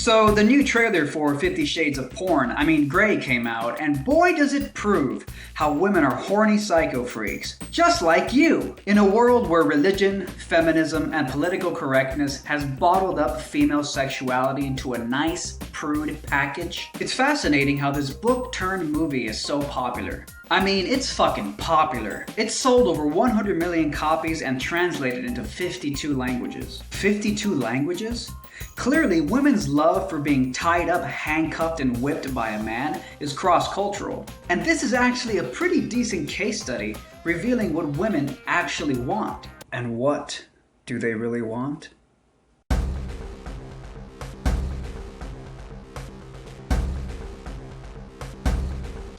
So the new trailer for 50 Shades of Grey came out, and boy does it prove how women are horny psycho freaks, just like you. In a world where religion, feminism, and political correctness has bottled up female sexuality into a nice, prude package, it's fascinating how this book-turned-movie is so popular. I mean, it's fucking popular. It's sold over 100 million copies and translated into 52 languages. 52 languages? Clearly, women's love for being tied up, handcuffed, and whipped by a man is cross-cultural. And this is actually a pretty decent case study revealing what women actually want. And what do they really want?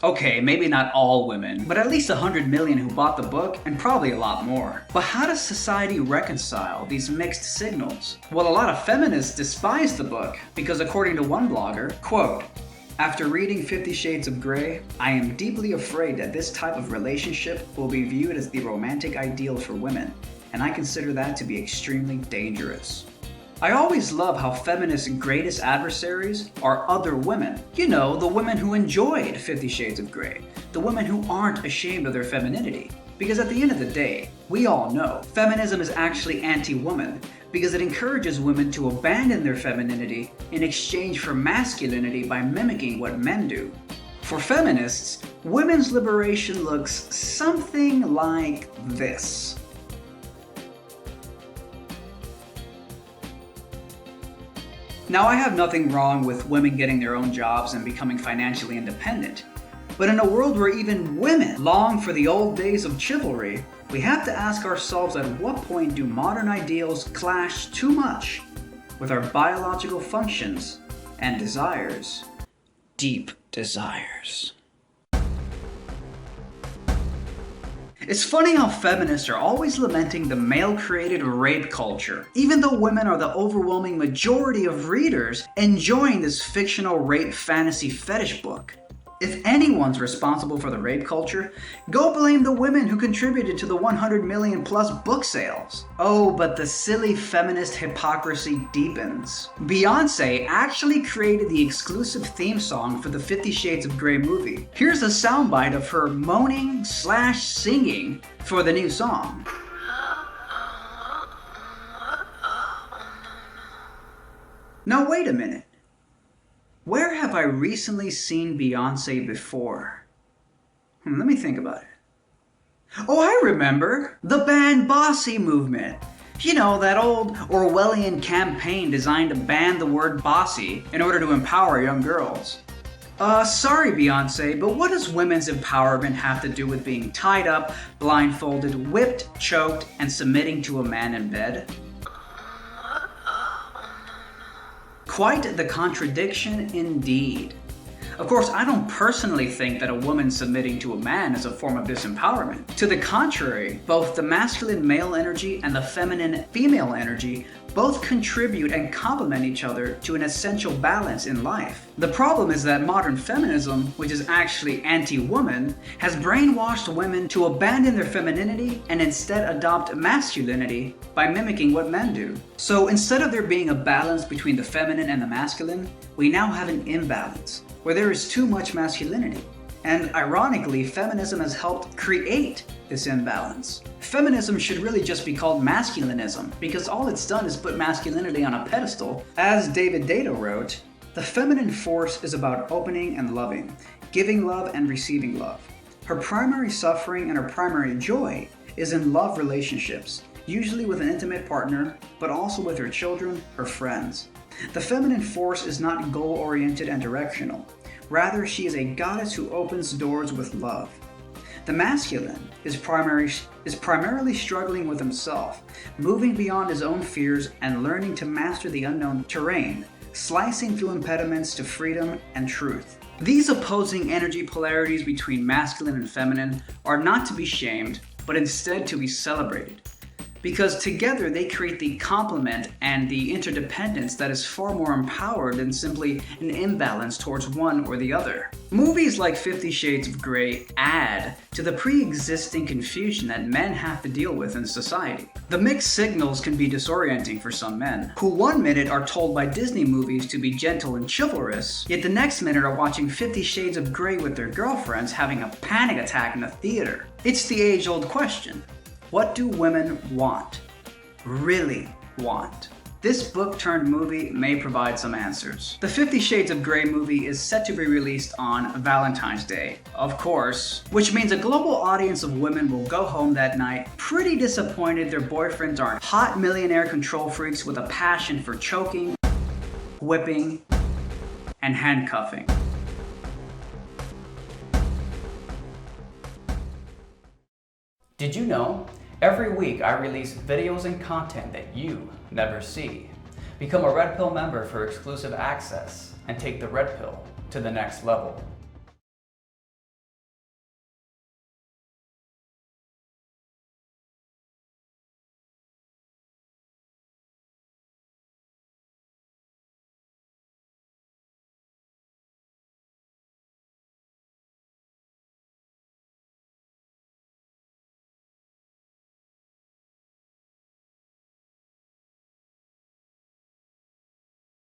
Okay, maybe not all women, but at least 100 million who bought the book, and probably a lot more. But how does society reconcile these mixed signals? Well, a lot of feminists despise the book, because according to one blogger, quote, "After reading 50 Shades of Grey, I am deeply afraid that this type of relationship will be viewed as the romantic ideal for women, and I consider that to be extremely dangerous." I always love how feminists' greatest adversaries are other women. You know, the women who enjoyed 50 Shades of Grey. The women who aren't ashamed of their femininity. Because at the end of the day, we all know feminism is actually anti-woman because it encourages women to abandon their femininity in exchange for masculinity by mimicking what men do. For feminists, women's liberation looks something like this. Now, I have nothing wrong with women getting their own jobs and becoming financially independent. But in a world where even women long for the old days of chivalry, we have to ask ourselves, at what point do modern ideals clash too much with our biological functions and desires? Deep desires. It's funny how feminists are always lamenting the male-created rape culture, even though women are the overwhelming majority of readers enjoying this fictional rape fantasy fetish book. If anyone's responsible for the rape culture, go blame the women who contributed to the 100 million plus book sales. Oh, but the silly feminist hypocrisy deepens. Beyoncé actually created the exclusive theme song for the 50 Shades of Grey movie. Here's a soundbite of her moaning/singing for the new song. Now wait a minute. Where have I recently seen Beyoncé before? Let me think about it. Oh, I remember! The ban Bossy movement. You know, that old Orwellian campaign designed to ban the word bossy in order to empower young girls. Sorry Beyoncé, but what does women's empowerment have to do with being tied up, blindfolded, whipped, choked, and submitting to a man in bed? Quite the contradiction indeed. Of course, I don't personally think that a woman submitting to a man is a form of disempowerment. To the contrary, both the masculine male energy and the feminine female energy both contribute and complement each other to an essential balance in life. The problem is that modern feminism, which is actually anti-woman, has brainwashed women to abandon their femininity and instead adopt masculinity by mimicking what men do. So instead of there being a balance between the feminine and the masculine, we now have an imbalance, where there is too much masculinity. And ironically, feminism has helped create this imbalance. Feminism should really just be called masculinism, because all it's done is put masculinity on a pedestal. As David Data wrote, the feminine force is about opening and loving, giving love and receiving love. Her primary suffering and her primary joy is in love relationships, usually with an intimate partner, but also with her children, her friends. The feminine force is not goal-oriented and directional. Rather, she is a goddess who opens doors with love. The masculine is primarily struggling with himself, moving beyond his own fears and learning to master the unknown terrain, slicing through impediments to freedom and truth. These opposing energy polarities between masculine and feminine are not to be shamed, but instead to be celebrated. because together they create the complement and the interdependence that is far more empowered than simply an imbalance towards one or the other. Movies like 50 Shades of Grey add to the pre-existing confusion that men have to deal with in society. The mixed signals can be disorienting for some men, who one minute are told by Disney movies to be gentle and chivalrous, yet the next minute are watching 50 Shades of Grey with their girlfriends having a panic attack in a theater. It's the age-old question. What do women want? Really want? This book-turned-movie may provide some answers. The 50 Shades of Grey movie is set to be released on Valentine's Day, of course, which means a global audience of women will go home that night pretty disappointed their boyfriends aren't hot millionaire control freaks with a passion for choking, whipping, and handcuffing. Did you know? Every week I release videos and content that you never see. Become a Red Pill member for exclusive access and take the Red Pill to the next level.